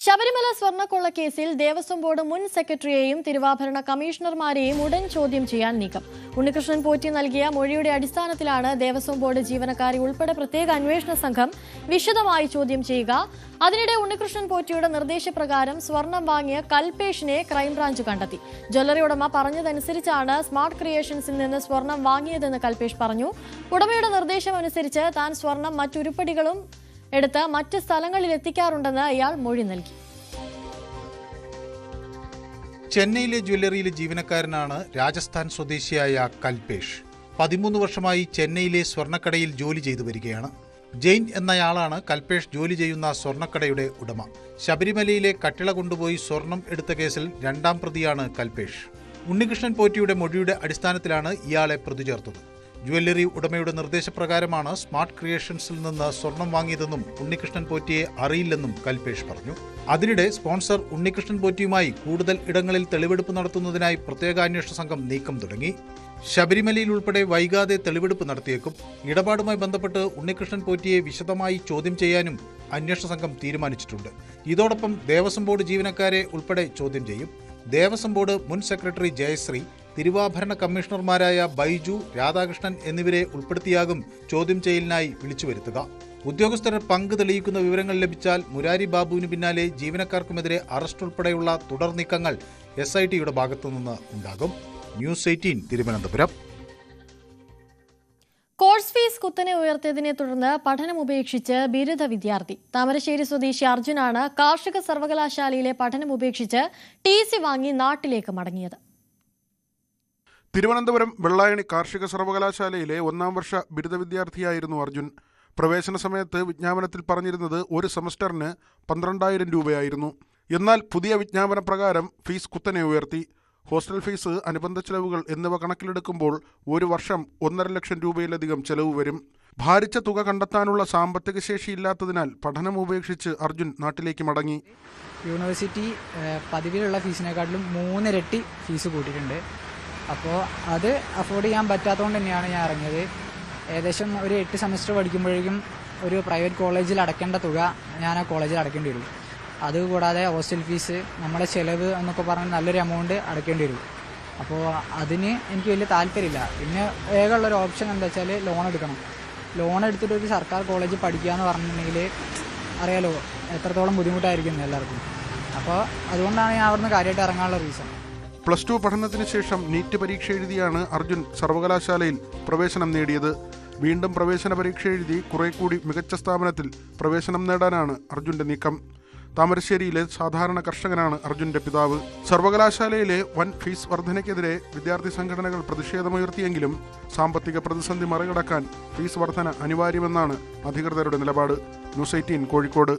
ശബരിമല സ്വർണ്ണക്കൊള്ള കേസിൽ ദേവസ്വം ബോർഡ് മുൻ സെക്രട്ടറിയെയും തിരുവാഭരണ കമ്മീഷണർമാരെയും ഉടൻ ചോദ്യം ചെയ്യാൻ നീക്കം. ഉണ്ണികൃഷ്ണൻ പോറ്റി നൽകിയ മൊഴിയുടെ അടിസ്ഥാനത്തിലാണ് ദേവസ്വം ബോർഡ് ജീവനക്കാരെ ഉൾപ്പെടെ പ്രത്യേക അന്വേഷണ സംഘം വിശദമായി ചോദ്യം ചെയ്യുക. അതിനിടെ ഉണ്ണികൃഷ്ണൻ പോറ്റിയുടെ നിർദ്ദേശപ്രകാരം സ്വർണം വാങ്ങിയ കൽപേഷിനെ ക്രൈംബ്രാഞ്ച് കണ്ടെത്തി. ജ്വല്ലറി ഉടമ പറഞ്ഞതനുസരിച്ചാണ് സ്മാർട്ട് ക്രിയേഷൻസിൽ നിന്ന് സ്വർണം വാങ്ങിയതെന്ന് കൽപേഷ് പറഞ്ഞു. ഉടമയുടെ നിർദ്ദേശമനുസരിച്ച് താൻ സ്വർണം മറ്റുരുപ്പടികളും എടുത്ത് മറ്റ് സ്ഥലങ്ങളിൽ എത്തിക്കാറുണ്ടെന്ന് ഇയാൾ മൊഴി നൽകി. ചെന്നൈയിലെ ജ്വല്ലറിയിലെ ജീവനക്കാരനാണ് രാജസ്ഥാൻ സ്വദേശിയായ കൽപേഷ്. 13 വർഷമായി ചെന്നൈയിലെ സ്വർണ്ണക്കടയിൽ ജോലി ചെയ്തു വരികയാണ്. ജെയിൻ എന്നയാളാണ് കൽപേഷ് ജോലി ചെയ്യുന്ന സ്വർണ്ണക്കടയുടെ ഉടമ. ശബരിമലയിലെ കട്ടിള കൊണ്ടുപോയി സ്വർണം എടുത്ത കേസിൽ 2ാം പ്രതിയാണ് കൽപേഷ്. ഉണ്ണികൃഷ്ണൻ പോറ്റിയുടെ മൊഴിയുടെ അടിസ്ഥാനത്തിലാണ് ഇയാളെ പ്രതി ചേർത്തത്. ജ്വല്ലറി ഉടമയുടെ നിർദ്ദേശപ്രകാരമാണ് സ്മാർട്ട് ക്രിയേഷൻസിൽ നിന്ന് സ്വർണം വാങ്ങിയതെന്നും ഉണ്ണികൃഷ്ണൻ പോറ്റിയെ അറിയില്ലെന്നും കൽപേഷ് പറഞ്ഞു. അതിനിടെ സ്പോൺസർ ഉണ്ണികൃഷ്ണൻ പോറ്റിയുമായി കൂടുതൽ ഇടങ്ങളിൽ തെളിവെടുപ്പ് നടത്തുന്നതിനായി പ്രത്യേക അന്വേഷണ സംഘം നീക്കം തുടങ്ങി. ശബരിമലയിൽ ഉൾപ്പെടെ വൈകാതെ തെളിവെടുപ്പ് നടത്തിയേക്കും. ഇടപാടുമായി ബന്ധപ്പെട്ട് ഉണ്ണികൃഷ്ണൻ പോറ്റിയെ വിശദമായി ചോദ്യം ചെയ്യാനും അന്വേഷണ സംഘം തീരുമാനിച്ചിട്ടുണ്ട്. ഇതോടൊപ്പം ദേവസ്വം ബോർഡ് ജീവനക്കാരെ ഉൾപ്പെടെ ചോദ്യം ചെയ്യും. ദേവസ്വം ബോർഡ് മുൻ സെക്രട്ടറി ജയശ്രീ, തിരുവാഭരണ കമ്മീഷണർമാരായ ബൈജു, രാധാകൃഷ്ണൻ എന്നിവരെ ഉൾപ്പെടുത്തിയാകും ചോദ്യം ചെയ്യലിനായി വിളിച്ചു വരുത്തുക. ഉദ്യോഗസ്ഥർ പങ്ക് തെളിയിക്കുന്ന വിവരങ്ങൾ ലഭിച്ചാൽ മുരാരി ബാബുവിന് പിന്നാലെ ജീവനക്കാർക്കുമെതിരെ അറസ്റ്റ് ഉൾപ്പെടെയുള്ള തുടർ നീക്കങ്ങൾ SITയുടെ ഭാഗത്തുനിന്ന് ഉണ്ടാകും. ന്യൂസ് 18 തിരുവനന്തപുരം. കോഴ്സ് ഫീസ് കുത്തനെ ഉയർത്തിയതിനെ തുടർന്ന് പഠനം ഉപേക്ഷിച്ച് ബിരുദ വിദ്യാർത്ഥി. താമരശ്ശേരി സ്വദേശി അർജുനാണ് കാർഷിക സർവകലാശാലയിലെ പഠനം ഉപേക്ഷിച്ച് TC വാങ്ങി നാട്ടിലേക്ക് മടങ്ങിയത്. തിരുവനന്തപുരം വെള്ളായണി കാർഷിക സർവകലാശാലയിലെ 1ാം വർഷ ബിരുദ വിദ്യാർത്ഥിയായിരുന്നു അർജുൻ. പ്രവേശന സമയത്ത് വിജ്ഞാപനത്തിൽ പറഞ്ഞിരുന്നത് ഒരു സെമസ്റ്ററിന് 12,000 രൂപയായിരുന്നു. എന്നാൽ പുതിയ വിജ്ഞാപന പ്രകാരം ഫീസ് കുത്തനെ ഉയർത്തി. ഹോസ്റ്റൽ ഫീസ്, അനുബന്ധ ചെലവുകൾ എന്നിവ കണക്കിലെടുക്കുമ്പോൾ ഒരു വർഷം 1.5 ലക്ഷം രൂപയിലധികം ചെലവ് വരും. ഭാരിച്ച തുക കണ്ടെത്താനുള്ള സാമ്പത്തിക ശേഷിയില്ലാത്തതിനാൽ പഠനം ഉപേക്ഷിച്ച് അർജുൻ നാട്ടിലേക്ക് മടങ്ങി. യൂണിവേഴ്സിറ്റി പതിവിലുള്ള ഫീസിനെക്കാട്ടിലും 3 ഇരട്ടി ഫീസ് കൂട്ടിയിട്ടുണ്ട്. അപ്പോൾ അത് അഫോർഡ് ചെയ്യാൻ പറ്റാത്തതുകൊണ്ട് തന്നെയാണ് ഞാൻ ഇറങ്ങിയത്. ഏകദേശം ഒരു 8 സെമസ്റ്റർ പഠിക്കുമ്പോഴേക്കും ഒരു പ്രൈവറ്റ് കോളേജിൽ അടയ്ക്കേണ്ട തുക ഞാൻ ആ കോളേജിൽ അടയ്ക്കേണ്ടി വരും. അതുകൂടാതെ ഹോസ്റ്റൽ ഫീസ്, നമ്മുടെ ചിലവ് എന്നൊക്കെ പറഞ്ഞ് നല്ലൊരു എമൗണ്ട് അടയ്ക്കേണ്ടി വരും. അപ്പോൾ അതിന് എനിക്ക് വലിയ താല്പര്യമില്ല. പിന്നെ വേഗമുള്ളൊരു ഓപ്ഷൻ എന്താ വെച്ചാൽ ലോൺ എടുക്കണം. ലോൺ എടുത്തിട്ട് ഒരു സർക്കാർ കോളേജിൽ പഠിക്കുക എന്ന് പറഞ്ഞിട്ടുണ്ടെങ്കിൽ അറിയാലോ എത്രത്തോളം ബുദ്ധിമുട്ടായിരിക്കും എല്ലാവർക്കും. അപ്പോൾ അതുകൊണ്ടാണ് ഞാൻ അവിടുന്ന് കാര്യമായിട്ട് ഇറങ്ങാനുള്ള റീസൺ. +2 പഠനത്തിന് ശേഷം നീറ്റ് പരീക്ഷ എഴുതിയാണ് അർജുൻ സർവകലാശാലയിൽ പ്രവേശനം നേടിയത്. വീണ്ടും പ്രവേശന പരീക്ഷ എഴുതി കുറെ കൂടി മികച്ച സ്ഥാപനത്തിൽ പ്രവേശനം നേടാനാണ് അർജുന്റെ നീക്കം. താമരശ്ശേരിയിലെ സാധാരണ കർഷകനാണ് അർജുന്റെ പിതാവ്. സർവകലാശാലയിലെ വൻ ഫീസ് വർധനയ്ക്കെതിരെ വിദ്യാർത്ഥി സംഘടനകൾ പ്രതിഷേധമുയർത്തിയെങ്കിലും സാമ്പത്തിക പ്രതിസന്ധി മറികടക്കാൻ ഫീസ് വർധന അനിവാര്യമെന്നാണ് അധികൃതരുടെ നിലപാട്. ന്യൂസ് 18 കോഴിക്കോട്.